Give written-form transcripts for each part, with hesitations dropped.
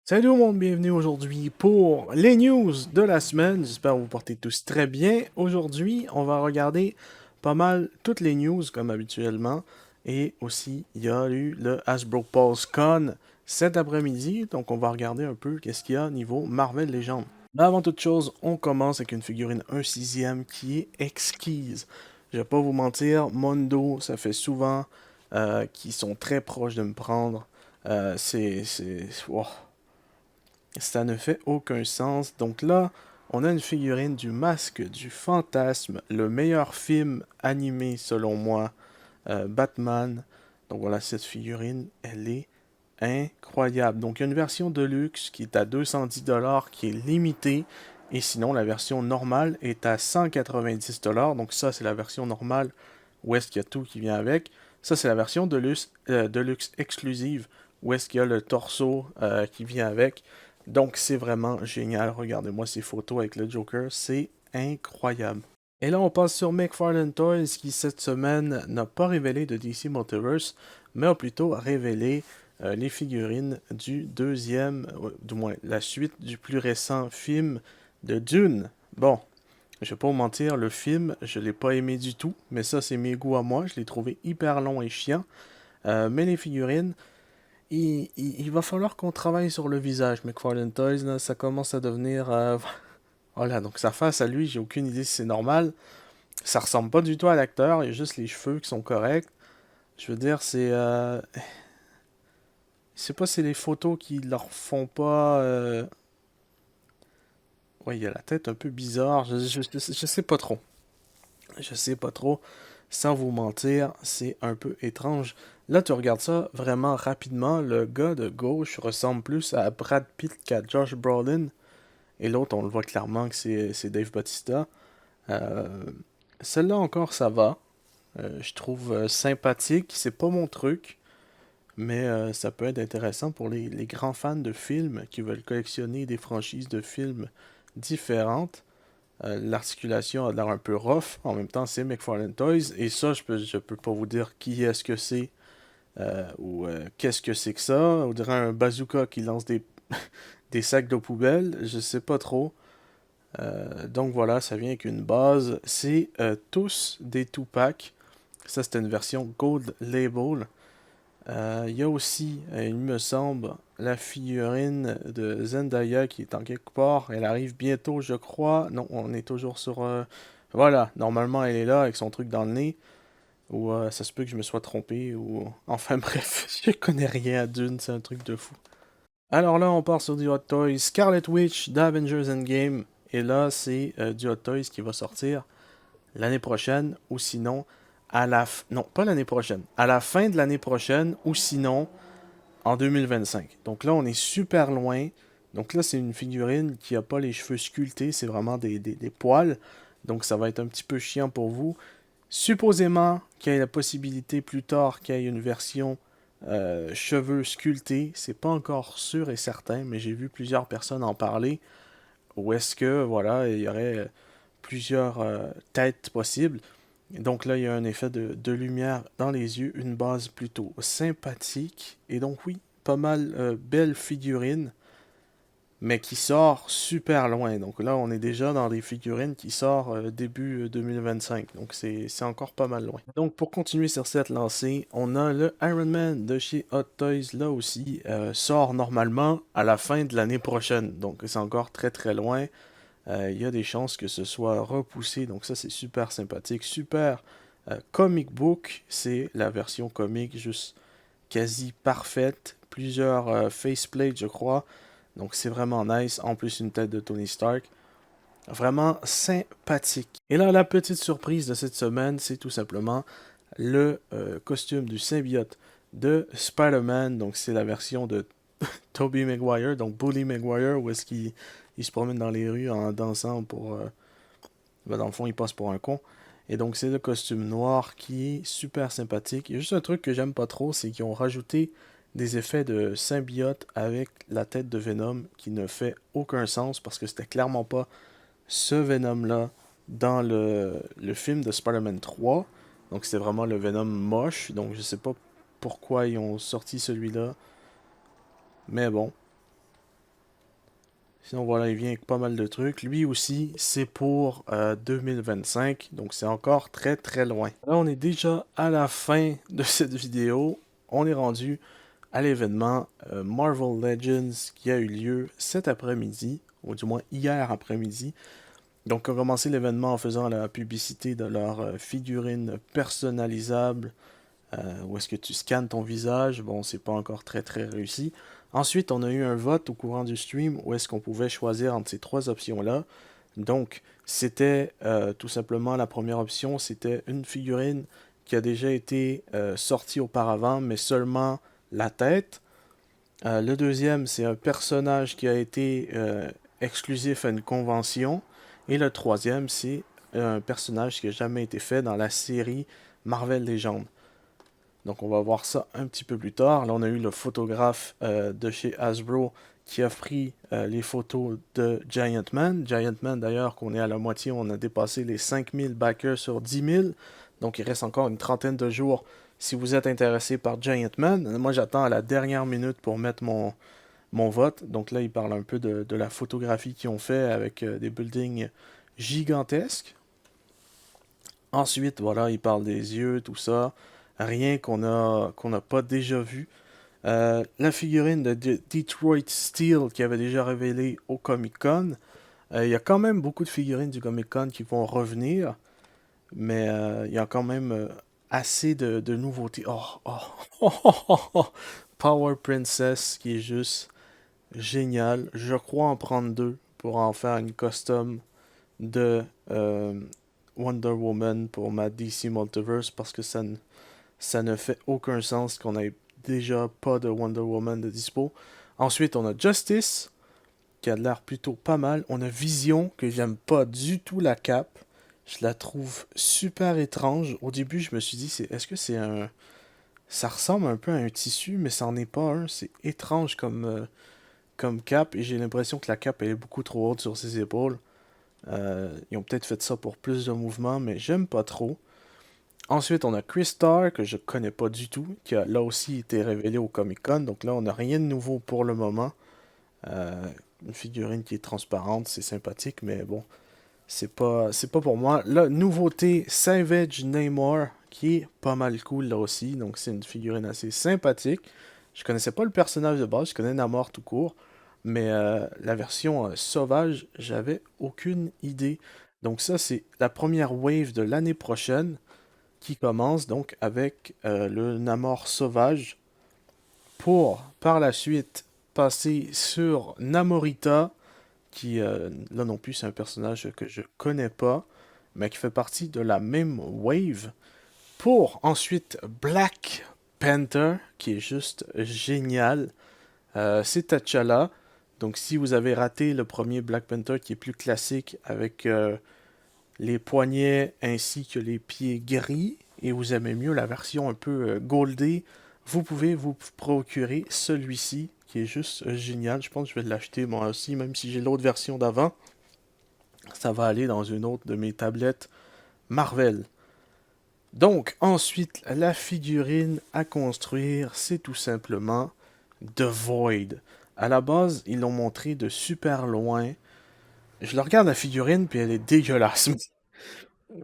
Salut tout le monde, bienvenue aujourd'hui pour les news de la semaine. J'espère que vous portez tous très bien. Aujourd'hui, on va regarder pas mal toutes les news comme habituellement. Et aussi, il y a eu le Hasbro Pulse Con cet après-midi. Donc, on va regarder un peu qu'est-ce qu'il y a niveau Marvel Legends. Mais avant toute chose, on commence avec une figurine 1/6 qui est exquise. Je vais pas vous mentir, Mondo, ça fait souvent qu'ils sont très proches de me prendre. Wow, ça ne fait aucun sens. Donc là, on a une figurine du Masque du Fantasme, le meilleur film animé selon moi, Batman. Donc voilà, cette figurine, elle est incroyable. Donc il y a une version de luxe qui est à 210 qui est limitée. Et sinon, la version normale est à 190 Donc ça, c'est la version normale où est-ce qu'il y a tout qui vient avec. Ça, c'est la version de luxe exclusive où est-ce qu'il y a le torseau qui vient avec. Donc c'est vraiment génial. Regardez-moi ces photos avec le Joker, c'est incroyable. Et là, on passe sur McFarlane Toys qui, cette semaine, n'a pas révélé de DC Multiverse, mais a plutôt révélé les figurines du deuxième, du moins la suite du plus récent film de Dune. Bon, je vais pas vous mentir, le film, je l'ai pas aimé du tout, mais ça, c'est mes goûts à moi. Je l'ai trouvé hyper long et chiant. Mais les figurines, il va falloir qu'on travaille sur le visage. McFarlane Toys, là, ça commence à devenir. Voilà, donc sa face à lui, j'ai aucune idée si c'est normal. Ça ressemble pas du tout à l'acteur, il y a juste les cheveux qui sont corrects. Je veux dire, c'est. Je sais pas si c'est les photos qui leur font pas. Ouais, il y a la tête un peu bizarre. Je sais pas trop. Je sais pas trop. Sans vous mentir, c'est un peu étrange. Là, tu regardes ça vraiment rapidement. Le gars de gauche ressemble plus à Brad Pitt qu'à Josh Brolin. Et l'autre, on le voit clairement que c'est Dave Bautista. Euh, Celle-là encore, ça va. Je trouve sympathique. C'est pas mon truc. Mais ça peut être intéressant pour les grands fans de films qui veulent collectionner des franchises de films différentes. L'articulation a l'air un peu rough. En même temps, c'est McFarlane Toys. Et ça, je peux pas vous dire qui est-ce que c'est ou qu'est-ce que c'est que ça. On dirait un bazooka qui lance des sacs de poubelle. Je sais pas trop. Donc voilà, ça vient avec une base. C'est tous des Tupac. Ça, c'était une version Gold Label. Il y a aussi, il me semble, la figurine de Zendaya qui est en quelque part. Elle arrive bientôt, je crois. Non, on est toujours sur. Voilà, normalement elle est là avec son truc dans le nez. Ou ça se peut que je me sois trompé. Ou enfin bref, je connais rien à Dune, c'est un truc de fou. Alors là, on part sur du Hot Toys Scarlet Witch d'Avengers Endgame. Et là, c'est du Hot Toys qui va sortir l'année prochaine. Ou sinon, non, pas l'année prochaine. À la fin de l'année prochaine. Ou sinon en 2025. Donc là, on est super loin. Donc là, c'est une figurine qui a pas les cheveux sculptés, c'est vraiment des poils. Donc ça va être un petit peu chiant pour vous. Supposément qu'il y ait la possibilité plus tard qu'il y ait une version cheveux sculptés. C'est pas encore sûr et certain, mais j'ai vu plusieurs personnes en parler. Ou est-ce que, voilà, il y aurait plusieurs têtes possibles. Donc là, il y a un effet de lumière dans les yeux, une base plutôt sympathique. Et donc oui, pas mal belle figurine, mais qui sort super loin. Donc là, on est déjà dans des figurines qui sortent début 2025. Donc c'est encore pas mal loin. Donc pour continuer sur cette lancée, on a le Iron Man de chez Hot Toys, là aussi, sort normalement à la fin de l'année prochaine. Donc c'est encore très très loin. Il y a des chances que ce soit repoussé. Donc ça, c'est super sympathique. Super comic book. C'est la version comique juste quasi parfaite. Plusieurs faceplates, je crois. Donc c'est vraiment nice. En plus, une tête de Tony Stark. Vraiment sympathique. Et là, la petite surprise de cette semaine, c'est tout simplement le costume du symbiote de Spider-Man. Donc c'est la version de Tobey Maguire, donc Bully Maguire, où est-ce qu'il il se promène dans les rues en dansant pour... ben, dans le fond, il passe pour un con. Et donc, c'est le costume noir qui est super sympathique. Il y a juste un truc que j'aime pas trop, c'est qu'ils ont rajouté des effets de symbiote avec la tête de Venom qui ne fait aucun sens parce que c'était clairement pas ce Venom-là dans le film de Spider-Man 3. Donc, c'était vraiment le Venom moche. Donc, je sais pas pourquoi ils ont sorti celui-là. Mais bon, Sinon, voilà, il vient avec pas mal de trucs. Lui aussi, c'est pour 2025, donc c'est encore très très loin. Là, on est déjà à la fin de cette vidéo. On est rendu à l'événement Marvel Legends qui a eu lieu cet après-midi, ou du moins hier après-midi. Donc, on a commencé l'événement en faisant la publicité de leur figurine personnalisable, où est-ce que tu scannes ton visage. Bon, c'est pas encore très très réussi. Ensuite, on a eu un vote au courant du stream où est-ce qu'on pouvait choisir entre ces trois options-là. Donc, c'était tout simplement la première option, c'était une figurine qui a déjà été sortie auparavant, mais seulement la tête. Le deuxième, c'est un personnage qui a été exclusif à une convention. Et le troisième, c'est un personnage qui n'a jamais été fait dans la série Marvel Legends. Donc on va voir ça un petit peu plus tard. Là, on a eu le photographe de chez Hasbro qui a pris les photos de Giant Man. Giant Man, d'ailleurs, qu'on est à la moitié, on a dépassé les 5000 backers sur 10 000. Donc il reste encore une trentaine de jours si vous êtes intéressé par Giant Man. Moi, j'attends à la dernière minute pour mettre mon vote. Donc là, il parle un peu de la photographie qu'ils ont fait avec des buildings gigantesques. Ensuite, voilà, il parle des yeux, tout ça. Rien qu'on n'a pas déjà vu. La figurine de Detroit Steel qui avait déjà révélé au Comic Con. Il y a quand même beaucoup de figurines du Comic Con qui vont revenir. Mais il y a quand même assez de nouveautés. Power Princess qui est juste génial. Je crois en prendre deux pour en faire une custom de Wonder Woman pour ma DC Multiverse parce que ça ne fait aucun sens qu'on ait déjà pas de Wonder Woman de dispo. Ensuite, on a Justice qui a l'air plutôt pas mal. On a Vision que j'aime pas du tout la cape. Je la trouve super étrange. Au début, je me suis dit, est-ce que c'est un... Ça ressemble un peu à un tissu, mais ça n'en est pas un. C'est étrange comme cape, et j'ai l'impression que la cape elle est beaucoup trop haute sur ses épaules. Ils ont peut-être fait ça pour plus de mouvement, mais j'aime pas trop. Ensuite, on a Chris Star, que je connais pas du tout, qui a là aussi été révélé au Comic Con. Donc là, on n'a rien de nouveau pour le moment. Euh, une figurine qui est transparente, c'est sympathique, mais bon, c'est pas pour moi. Là, nouveauté, Savage Namor, qui est pas mal cool là aussi. Donc c'est une figurine assez sympathique. Je connaissais pas le personnage de base, je connais Namor tout court. Mais la version sauvage, j'avais aucune idée. Donc ça, c'est la première wave de l'année prochaine qui commence donc avec le Namor sauvage pour par la suite passer sur Namorita qui là non plus c'est un personnage que je connais pas mais qui fait partie de la même wave pour ensuite Black Panther qui est juste génial. C'est T'Challa. Donc si vous avez raté le premier Black Panther qui est plus classique avec les poignets ainsi que les pieds gris et vous aimez mieux la version un peu goldée, vous pouvez vous procurer celui-ci qui est juste génial. Je pense que je vais l'acheter moi aussi, même si j'ai l'autre version d'avant. Ça va aller dans une autre de mes tablettes Marvel. Donc ensuite, la figurine à construire, c'est tout simplement The Void. À la base, ils l'ont montré de super loin. Je le regarde la figurine, puis elle est dégueulasse.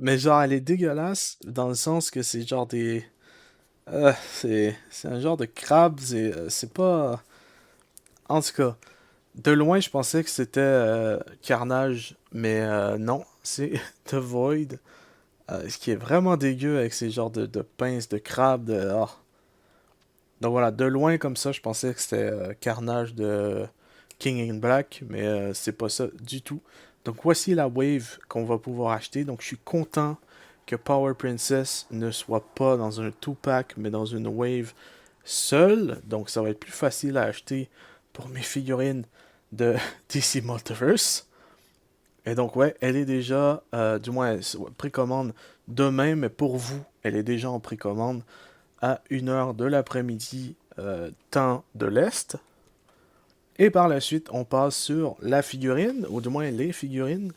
Mais genre, elle est dégueulasse dans le sens que c'est genre des... c'est un genre de crabe, c'est pas... En tout cas, de loin, je pensais que c'était Carnage, mais non, c'est The Void. Ce qui est vraiment dégueu avec ces genres de pinces de crabe. Donc voilà, de loin comme ça, je pensais que c'était Carnage de King in Black, mais c'est pas ça du tout. Donc voici la wave qu'on va pouvoir acheter. Donc je suis content que Power Princess ne soit pas dans un 2-pack, mais dans une wave seule. Donc ça va être plus facile à acheter pour mes figurines de DC Multiverse. Et donc ouais, elle est déjà, du moins précommande demain, mais pour vous, elle est déjà en précommande à 1h de l'après-midi, temps de l'Est. Et par la suite, on passe sur la figurine, ou du moins les figurines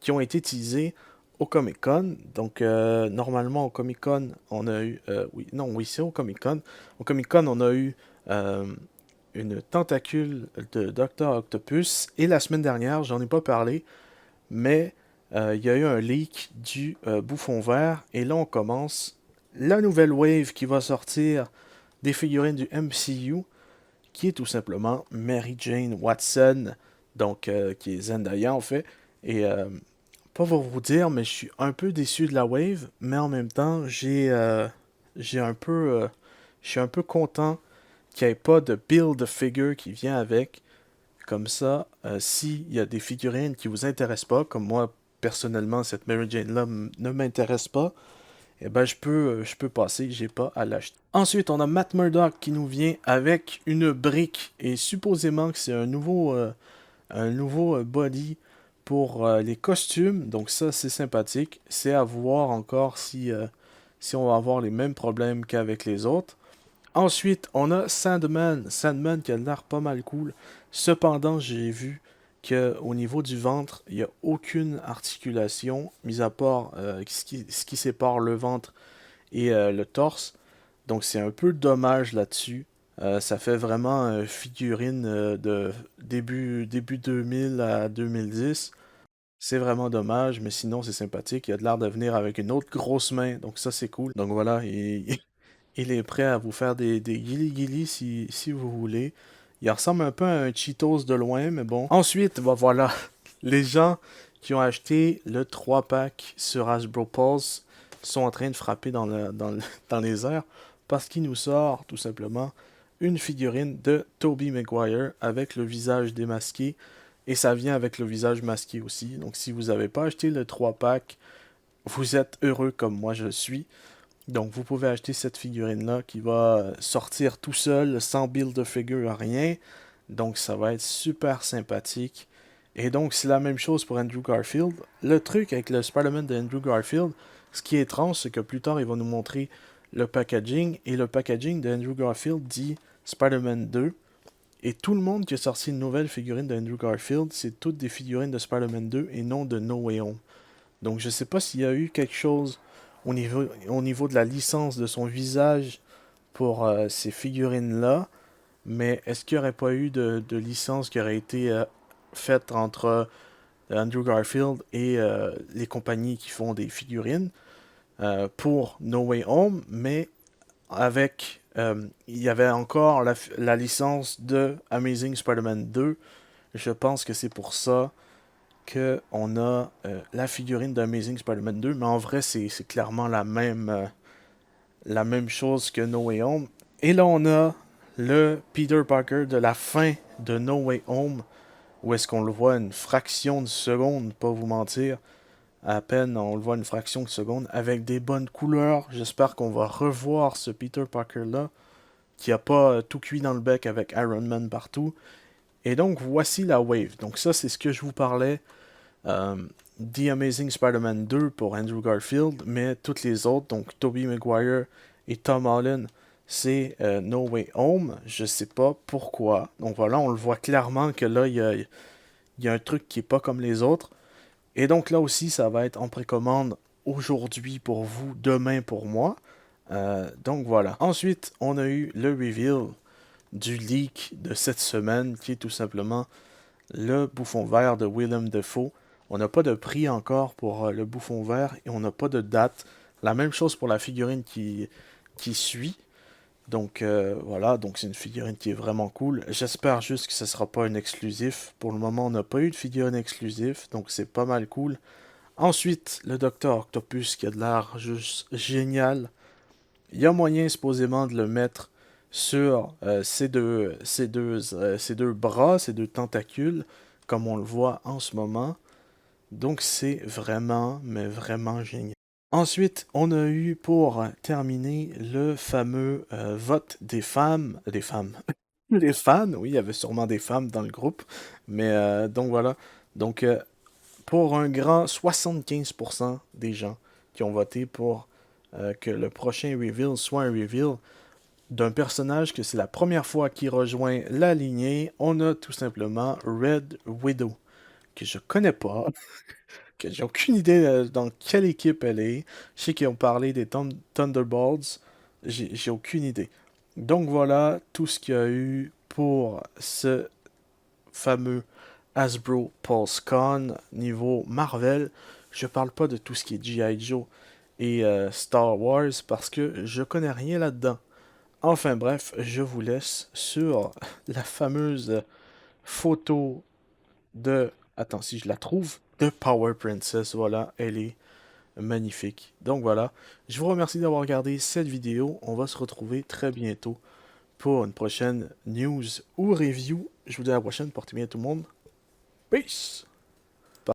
qui ont été utilisées au Comic Con. Donc, normalement, au Comic Con, on a eu. Oui, non, oui, c'est au Comic Con. Au Comic Con, on a eu une tentacule de Docteur Octopus. Et la semaine dernière, j'en ai pas parlé, mais il y a eu un leak du Bouffon Vert. Et là, on commence la nouvelle wave qui va sortir des figurines du MCU, qui est tout simplement Mary Jane Watson, donc qui est Zendaya en fait. Et pas pour vous dire, mais je suis un peu déçu de la wave, mais en même temps, j'ai un peu, je suis un peu content qu'il n'y ait pas de build figure qui vient avec. Comme ça, s'il y a des figurines qui vous intéressent pas, comme moi personnellement cette Mary Jane là ne m'intéresse pas, eh ben je peux passer, j'ai pas à l'acheter. Ensuite, on a Matt Murdock qui nous vient avec une brique et supposément que c'est un nouveau body pour les costumes. Donc ça, c'est sympathique. C'est à voir encore si on va avoir les mêmes problèmes qu'avec les autres. Ensuite, on a Sandman. Sandman qui a l'air pas mal cool. Cependant, j'ai vu que au niveau du ventre, il n'y a aucune articulation, mis à part ce qui sépare le ventre et le torse. Donc c'est un peu dommage là-dessus. Ça fait vraiment figurine de début 2000 à 2010. C'est vraiment dommage, mais sinon c'est sympathique. Il a de l'air de venir avec une autre grosse main, donc ça c'est cool. Donc voilà, il est prêt à vous faire des guili si vous voulez. Il ressemble un peu à un Cheetos de loin, mais bon. Ensuite, bah voilà, les gens qui ont acheté le 3-pack sur Hasbro Pulse sont en train de frapper dans les airs parce qu'il nous sort tout simplement une figurine de Tobey Maguire avec le visage démasqué et ça vient avec le visage masqué aussi. Donc si vous n'avez pas acheté le 3-pack, vous êtes heureux comme moi je suis. Donc vous pouvez acheter cette figurine-là qui va sortir tout seul, sans build de figure, rien. Donc ça va être super sympathique. Et donc c'est la même chose pour Andrew Garfield. Le truc avec le Spider-Man de Andrew Garfield, ce qui est étrange, c'est que plus tard il va nous montrer le packaging. Et le packaging de Andrew Garfield dit Spider-Man 2. Et tout le monde qui a sorti une nouvelle figurine de Andrew Garfield, c'est toutes des figurines de Spider-Man 2 et non de No Way Home. Donc je sais pas s'il y a eu quelque chose au niveau de la licence de son visage pour ces figurines-là, mais est-ce qu'il n'y aurait pas eu de licence qui aurait été faite entre Andrew Garfield et les compagnies qui font des figurines pour No Way Home, mais avec il y avait encore la licence de Amazing Spider-Man 2. Je pense que c'est pour ça que on a la figurine d'Amazing Spider-Man 2, mais en vrai, c'est clairement la même chose que No Way Home. Et là, on a le Peter Parker de la fin de No Way Home, où est-ce qu'on le voit une fraction de seconde, pas vous mentir. À peine, on le voit une fraction de seconde, avec des bonnes couleurs. J'espère qu'on va revoir ce Peter Parker-là, qui a pas tout cuit dans le bec avec Iron Man partout. Et donc, voici la wave. Donc ça, c'est ce que je vous parlais. Euh, The Amazing Spider-Man 2 pour Andrew Garfield, mais toutes les autres, donc Tobey Maguire et Tom Holland, c'est No Way Home. Je sais pas pourquoi. Donc voilà, on le voit clairement que là, il y a un truc qui est pas comme les autres. Et donc là aussi, ça va être en précommande aujourd'hui pour vous, demain pour moi. Donc voilà. Ensuite, on a eu le reveal du leak de cette semaine, qui est tout simplement le bouffon vert de Willem Dafoe. On n'a pas de prix encore pour le bouffon vert et on n'a pas de date. La même chose pour la figurine qui suit. Donc voilà, donc c'est une figurine qui est vraiment cool. J'espère juste que ce ne sera pas un exclusif. Pour le moment, on n'a pas eu de figurine exclusif, donc c'est pas mal cool. Ensuite, le Docteur Octopus qui a de l'air juste génial. Il y a moyen supposément de le mettre sur ses deux bras, ses deux tentacules, comme on le voit en ce moment. Donc c'est vraiment, mais vraiment génial. Ensuite, on a eu pour terminer le fameux vote des femmes, les fans, oui, il y avait sûrement des femmes dans le groupe, mais donc voilà. Donc pour un grand 75% des gens qui ont voté pour que le prochain reveal soit un reveal d'un personnage que c'est la première fois qu'il rejoint la lignée, on a tout simplement Red Widow, que je connais pas, que j'ai aucune idée dans quelle équipe elle est. Je sais qu'ils ont parlé des Thunderbolts, j'ai aucune idée. Donc voilà tout ce qu'il y a eu pour ce fameux Hasbro PulseCon niveau Marvel. Je parle pas de tout ce qui est G.I. Joe et Star Wars parce que je connais rien là-dedans. Enfin bref, je vous laisse sur la fameuse photo de... Attends, si je la trouve, de Power Princess. Voilà, elle est magnifique. Donc voilà, je vous remercie d'avoir regardé cette vidéo. On va se retrouver très bientôt pour une prochaine news ou review. Je vous dis à la prochaine, portez bien tout le monde. Peace!